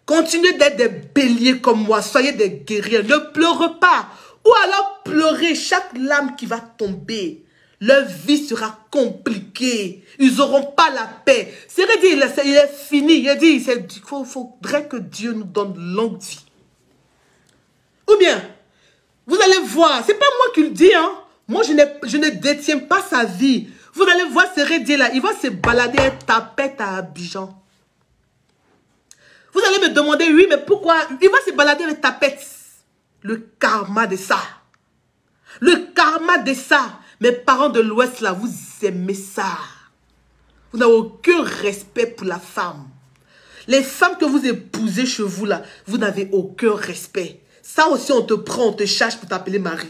Continuez d'être des béliers comme moi. Soyez des guerriers. Ne pleurez pas. Ou alors pleurez chaque larme qui va tomber. Leur vie sera compliquée. Ils n'auront pas la paix. C'est vrai, il est fini. Il a dit, il faudrait que Dieu nous donne longue vie. Ou bien, vous allez voir. C'est pas moi qui le dis. Hein. Moi, je ne détiens pas sa vie. Vous allez voir ce Dieu là. Il va se balader à tapette à Abidjan. Vous allez me demander, oui, mais pourquoi? Il va se balader avec tapette. Le karma de ça. Le karma de ça. Mes parents de l'Ouest, là, vous aimez ça. Vous n'avez aucun respect pour la femme. Les femmes que vous épousez chez vous, là, vous n'avez aucun respect. Ça aussi, on te prend, on te charge pour t'appeler mari.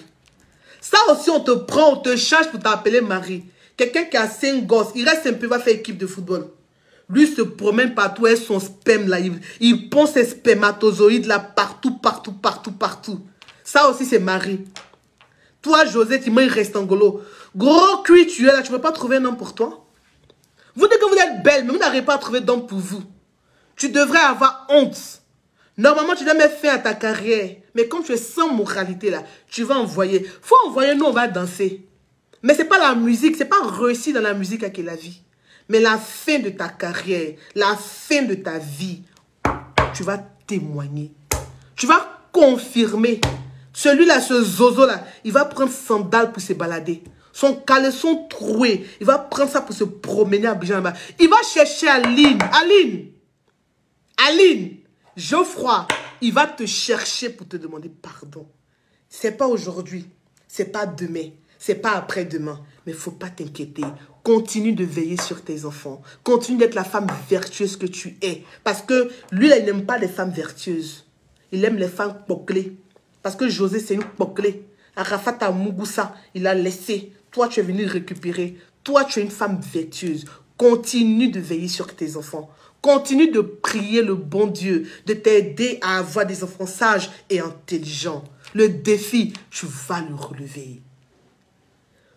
Ça aussi, on te prend, on te charge pour t'appeler mari. Quelqu'un qui a 5 gosses, il reste un peu, il va faire équipe de football. Lui se promène partout avec son sperme là. Il pond ses spermatozoïdes là partout, partout, partout, partout. Ça aussi, c'est mari. Toi, José, tu m'as reste en golo. Gros cuit, tu es là, tu ne peux pas trouver un homme pour toi. Vous dites que vous êtes belle, mais vous n'arrivez pas à trouver d'homme pour vous. Tu devrais avoir honte. Normalement, tu dois mettre fin à ta carrière. Mais comme tu es sans moralité là, tu vas envoyer. Faut envoyer, nous, on va danser. Mais ce n'est pas la musique, ce n'est pas réussir dans la musique avec la vie. Mais la fin de ta carrière, la fin de ta vie, tu vas témoigner. Tu vas confirmer. Celui-là, ce zozo-là, il va prendre sandales pour se balader. Son caleçon troué, il va prendre ça pour se promener à Abidjan là-bas. Il va chercher Aline. Aline, Geoffroy, il va te chercher pour te demander pardon. C'est pas aujourd'hui, c'est pas demain, c'est pas après-demain. Mais il ne faut pas t'inquiéter. Continue de veiller sur tes enfants. Continue d'être la femme vertueuse que tu es. Parce que lui, il n'aime pas les femmes vertueuses. Il aime les femmes poclées. Parce que José, c'est une poclée. Arafat à Mugusa, il a laissé. Toi, tu es venu récupérer. Toi, tu es une femme vertueuse. Continue de veiller sur tes enfants. Continue de prier le bon Dieu, de t'aider à avoir des enfants sages et intelligents. Le défi, tu vas le relever.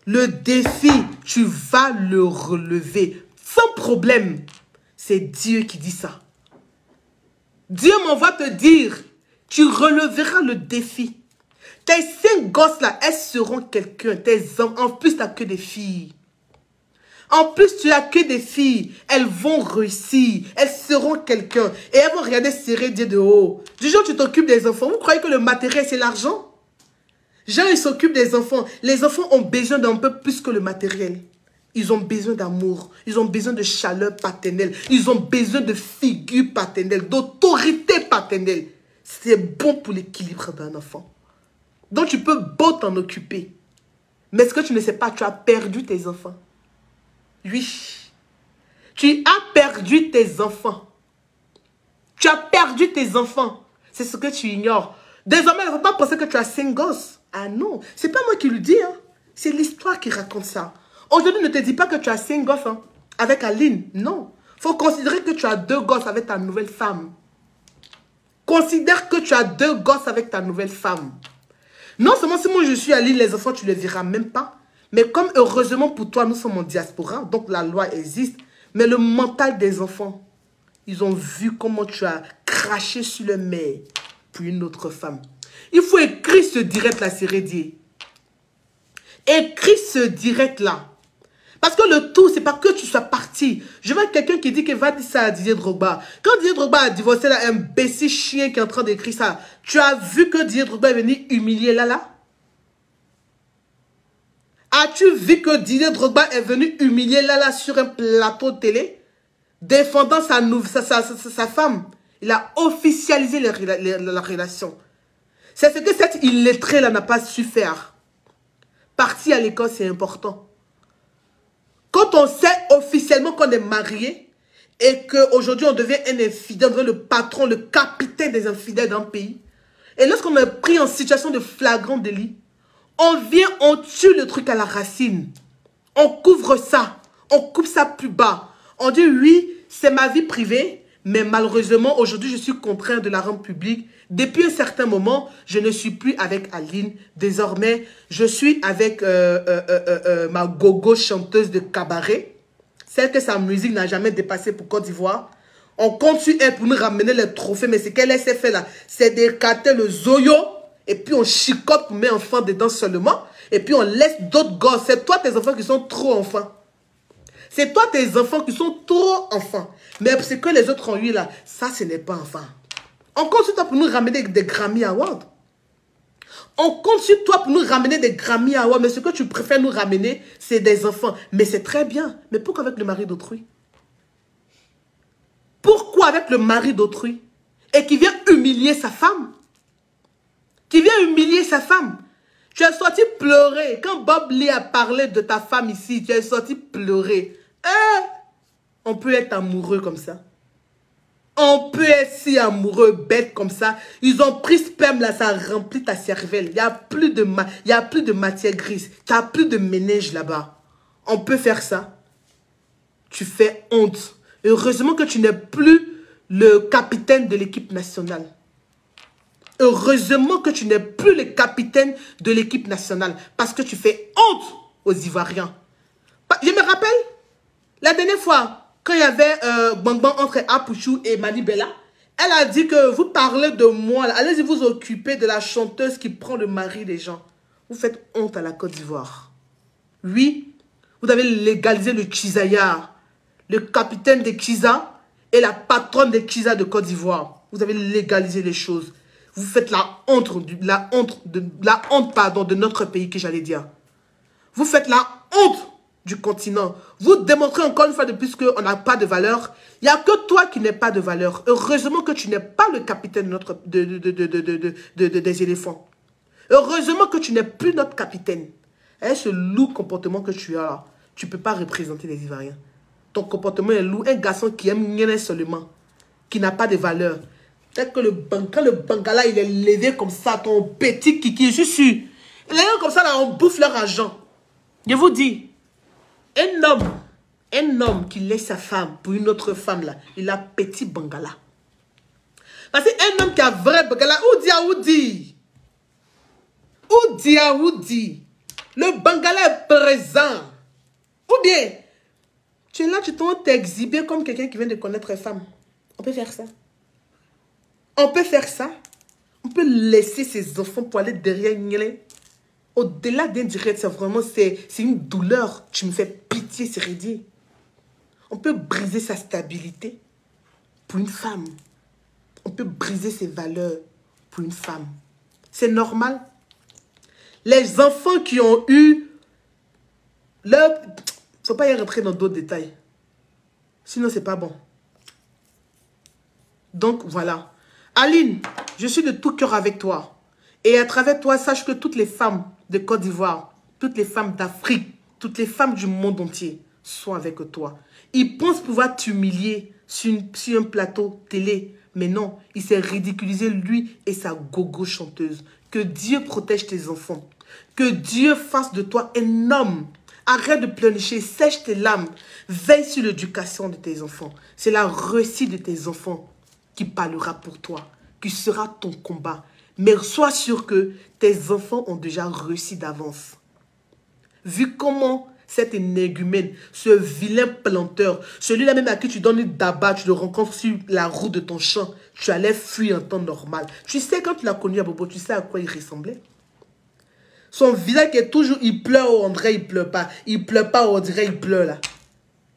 Le défi, tu vas le relever. Sans problème. C'est Dieu qui dit ça. Dieu m'envoie te dire, tu releveras le défi. Tes 5 gosses là, elles seront quelqu'un. Tes hommes, en plus, tu n'as que des filles. En plus, tu n'as que des filles. Elles vont réussir. Elles seront quelqu'un. Et elles vont regarder serrer Dieu de haut. Du jour où tu t'occupes des enfants, vous croyez que le matériel, c'est l'argent? Genre, ils s'occupent des enfants. Les enfants ont besoin d'un peu plus que le matériel. Ils ont besoin d'amour. Ils ont besoin de chaleur paternelle. Ils ont besoin de figure paternelle, d'autorité paternelle. C'est bon pour l'équilibre d'un enfant. Donc, tu peux beau t'en occuper. Mais ce que tu ne sais pas, tu as perdu tes enfants. Oui. Tu as perdu tes enfants. Tu as perdu tes enfants. C'est ce que tu ignores. Désormais, il ne faut pas penser que tu as 5 gosses. Ah non, c'est pas moi qui le dis. Hein. C'est l'histoire qui raconte ça. Aujourd'hui, ne te dis pas que tu as 5 gosses hein, avec Aline. Non. Il faut considérer que tu as 2 gosses avec ta nouvelle femme. Considère que tu as 2 gosses avec ta nouvelle femme. Non seulement si moi je suis à Lille, les enfants, tu ne les verras même pas. Mais comme heureusement pour toi, nous sommes en diaspora, donc la loi existe. Mais le mental des enfants, ils ont vu comment tu as craché sur le mère pour une autre femme. Il faut écrire ce direct-là, c'est Rédier. Écris ce direct-là. Parce que le tout, c'est pas que tu sois parti. Je vois quelqu'un qui dit qu'il va dire ça à Didier Drogba. Quand Didier Drogba a divorcé là, un imbécile chien qui est en train d'écrire ça, tu as vu que Didier Drogba est venu humilier Lala? As-tu vu que Didier Drogba est venu humilier Lala sur un plateau de télé? Défendant sa femme. Il a officialisé la relation. C'est ce que cette illettrée là n'a pas su faire. Partir à l'école, c'est important. Quand on sait officiellement qu'on est marié et qu'aujourd'hui on devient un infidèle, on devient le patron, le capitaine des infidèles d'un pays, et lorsqu'on est pris en situation de flagrant délit, on vient, on tue le truc à la racine. On couvre ça, on coupe ça plus bas. On dit oui, c'est ma vie privée, mais malheureusement aujourd'hui je suis contraint de la rendre publique. Depuis un certain moment, je ne suis plus avec Aline. Désormais, je suis avec ma gogo chanteuse de cabaret. Celle que sa musique n'a jamais dépassé pour Côte d'Ivoire. On compte sur elle pour nous ramener les trophées. Mais ce qu'elle s'est fait là, c'est d'écarter le zoyo. Et puis on chicote pour mettre enfants dedans seulement. Et puis on laisse d'autres gosses. C'est toi tes enfants qui sont trop enfants. C'est toi tes enfants qui sont trop enfants. Mais ce que les autres ont eu là, ça ce n'est pas enfant. On compte sur toi pour nous ramener des Grammy Awards. On compte sur toi pour nous ramener des Grammy Awards. Mais ce que tu préfères nous ramener, c'est des enfants. Mais c'est très bien. Mais pourquoi avec le mari d'autrui? Pourquoi avec le mari d'autrui? Et qui vient humilier sa femme? Qui vient humilier sa femme? Tu es sorti pleurer. Quand Bob Lee a parlé de ta femme ici, tu es sorti pleurer. On peut être amoureux comme ça. On peut être si amoureux, bête comme ça. Ils ont pris sperme là, ça remplit ta cervelle. Il n'y a plus de matière grise. Tu n'as plus de ménage là-bas. On peut faire ça. Tu fais honte. Heureusement que tu n'es plus le capitaine de l'équipe nationale. Heureusement que tu n'es plus le capitaine de l'équipe nationale. Parce que tu fais honte aux Ivoiriens. Je me rappelle, la dernière fois, quand il y avait Bang Bang entre Apouchou et Manibela, elle a dit que vous parlez de moi. Allez-y vous occuper de la chanteuse qui prend le mari des gens. Vous faites honte à la Côte d'Ivoire. Oui, vous avez légalisé le Kizaya, le capitaine des Kiza et la patronne des Kiza de Côte d'Ivoire. Vous avez légalisé les choses. Vous faites la honte de notre pays, que j'allais dire. Vous faites la honte du continent. Vous démontrez encore une fois de plus qu'on n'a pas de valeur. Il n'y a que toi qui n'es pas de valeur. Heureusement que tu n'es pas le capitaine des éléphants. Heureusement que tu n'es plus notre capitaine. Et ce lourd comportement que tu as là, tu ne peux pas représenter les Ivoiriens. Ton comportement est lourd. Un garçon qui aime rien seulement, qui n'a pas de valeur. Peut-être que quand le Bangala il est levé comme ça, ton petit kiki, je suis sûr. Les gens comme ça, là, on bouffe leur argent. Je vous dis, un homme qui laisse sa femme pour une autre femme, là, il a petit bangala. Parce qu'un homme qui a vrai bangala, Oudi, le bangala est présent. Ou bien, tu es là, tu t'exhiber comme quelqu'un qui vient de connaître une femme. On peut faire ça. On peut faire ça. On peut laisser ses enfants pour aller derrière Nyele. Au-delà d'un direct, c'est vraiment, c'est une douleur. Tu me fais pitié, c'est ridicule. On peut briser sa stabilité pour une femme. On peut briser ses valeurs pour une femme. C'est normal. Les enfants qui ont eu leur... Il ne faut pas y rentrer dans d'autres détails. Sinon, c'est pas bon. Donc, voilà. Aline, je suis de tout cœur avec toi. Et à travers toi, sache que toutes les femmes de Côte d'Ivoire, toutes les femmes d'Afrique, toutes les femmes du monde entier sont avec toi. Ils pensent pouvoir t'humilier sur un plateau télé. Mais non, il s'est ridiculisé lui et sa gogo chanteuse. Que Dieu protège tes enfants. Que Dieu fasse de toi un homme. Arrête de pleurnicher, sèche tes larmes. Veille sur l'éducation de tes enfants. C'est la réussite de tes enfants qui parlera pour toi, qui sera ton combat. Mais sois sûr que tes enfants ont déjà réussi d'avance. Vu comment cet énergumène, ce vilain planteur, celui-là même à qui tu donnes une daba, tu le rencontres sur la route de ton champ, tu allais fuir en temps normal. Tu sais, quand tu l'as connu à Bobo, tu sais à quoi il ressemblait? Son visage est toujours, il pleure, on dirait il pleure pas. Il pleure pas, on dirait il pleure là.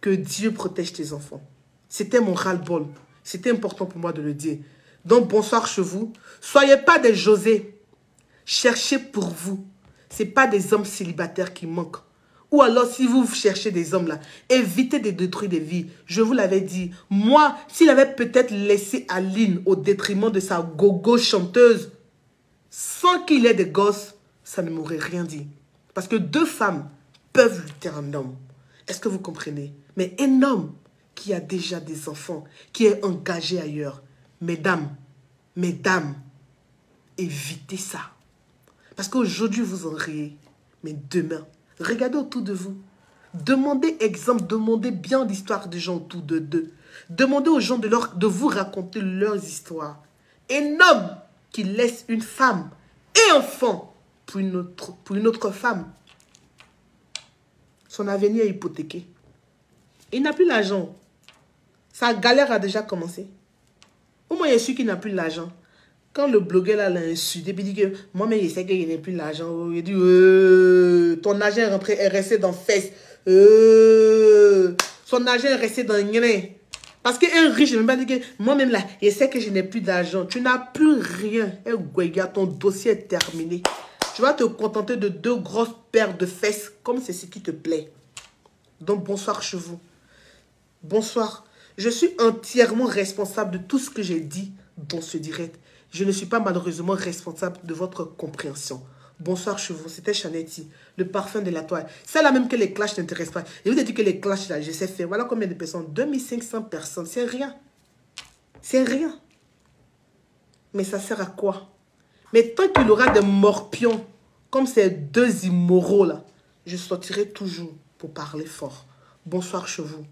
Que Dieu protège tes enfants. C'était mon ras-le-bol. C'était important pour moi de le dire. Donc, bonsoir chez vous. Soyez pas des José. Cherchez pour vous. Ce n'est pas des hommes célibataires qui manquent. Ou alors, si vous cherchez des hommes là, évitez de détruire des vies. Je vous l'avais dit. Moi, s'il avait peut-être laissé Aline au détriment de sa gogo chanteuse, sans qu'il ait des gosses, ça ne m'aurait rien dit. Parce que deux femmes peuvent lutter un homme. Est-ce que vous comprenez? Mais un homme qui a déjà des enfants, qui est engagé ailleurs, mesdames, évitez ça. Parce qu'aujourd'hui, vous en riez. Mais demain, regardez autour de vous. Demandez exemple, demandez bien l'histoire des gens autour d'eux. Demandez aux gens de vous raconter leurs histoires. Un homme qui laisse une femme et enfant pour une autre femme, son avenir est hypothéqué. Il n'a plus l'argent. Sa galère a déjà commencé. Au moins, il est sûr qu'il n'a plus l'argent. Quand le blogueur l'a insulté, il dit que moi-même, je sais qu'il n'a plus l'argent. Il dit, ton argent est resté dans fesses. Son argent est resté dans rien. Parce qu'un riche, ne même pas dire que moi-même, là, je sais que je n'ai plus d'argent. Tu n'as plus rien. Ton dossier est terminé. Tu vas te contenter de 2 grosses paires de fesses, comme c'est ce qui te plaît. Donc, bonsoir chez vous. Bonsoir. Je suis entièrement responsable de tout ce que j'ai dit dans ce direct. Je ne suis pas malheureusement responsable de votre compréhension. Bonsoir chez vous, c'était Chanetti, le parfum de la toile. C'est là même que les clashs n'intéressent pas. Je vous ai dit que les clashs, là, je sais faire. Voilà combien de personnes. 2500 personnes, c'est rien. C'est rien. Mais ça sert à quoi? Mais tant qu'il aura des morpions, comme ces 2 immoraux là, je sortirai toujours pour parler fort. Bonsoir chez vous.